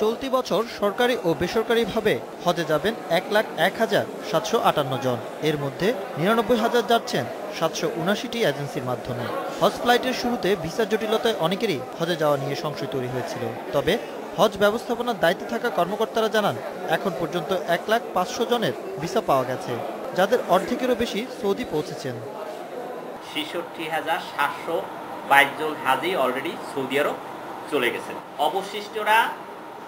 চলতি বছর সরকারি ও বেসরকারিভাবে হজে যাবেন 1,01,758 জন। এর মধ্যে 99,000 যাচ্ছেন 779টি এজেন্সির মাধ্যমে। হজ ফ্লাইটের শুরুতে ভিসা জটিলতায় অনেকেরই হজে যাওয়া নিয়ে সংশয় তৈরি হয়েছিল। তবে হজ ব্যবস্থাপনার দায়িত্বে থাকা কর্মকর্তারা জানান, এখন পর্যন্ত 1,05,000 জনের ভিসা পাওয়া গেছে, যাদের অর্ধেকেরও বেশি সৌদি পৌঁছেছেন। 66,722 জন হাজি অলরেডি সৌদি আরব চলে গেছেন। অবশিষ্টরা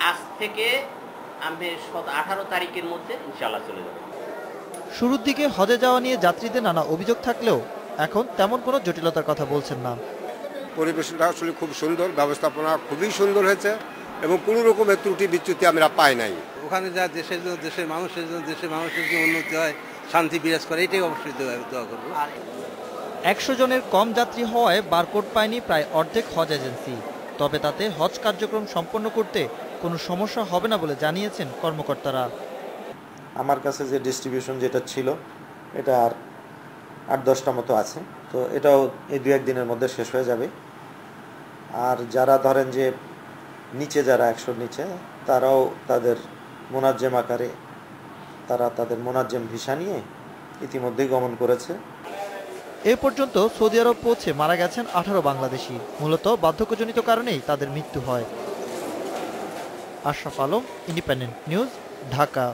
আজ থেকে 18 তারিখের মধ্যে ইনশাআল্লাহ চলে যাবে। শুরুর দিকে হজে যাওয়া নিয়ে যাত্রীদের নানা অভিযোগ থাকলেও এখন তেমন কোনো জটিলতার কথা বলছেন না। পরিবেশটা আসলে খুব সুন্দর, ব্যবস্থাপনা খুবই সুন্দর হয়েছে এবং কোনো রকমের ত্রুটি বিচ্যুতি আমরা পাই নাই। ওখানে যা দেশের জন্য, দেশের মানুষের জন্য উন্নতি হয়, শান্তি বিরাজ করে, এটাই অবশ্যই দোয়া করবো। 100 জনের কম যাত্রী হওয়ায় বারকোড পায়নি প্রায় অর্ধেক হজ এজেন্সি। তবে তাতে হজ কার্যক্রম সম্পন্ন করতে কোনো সমস্যা হবে না বলে জানিয়েছেন কর্মকর্তারা। আমার কাছে যে ডিস্ট্রিবিউশন যেটা ছিল এটা আর 8-10টা মতো আছে, তো এটাও এই 2-1 দিনের মধ্যে শেষ হয়ে যাবে। আর যারা ধরেন যে নিচে, যারা 100 নিচে, তারাও তাদের মোনাজ্জেম আকারে তারা তাদের মোনাজ্জেম ভিসা নিয়ে ইতিমধ্যেই গমন করেছে। এ পর্যন্ত সৌদি আরব পৌঁছে মারা গেছেন 18 বাংলাদেশি। মূলত বার্ধক্যজনিত কারণেই তাদের মৃত্যু হয়। Ashraf Alam, independent news, Dhaka.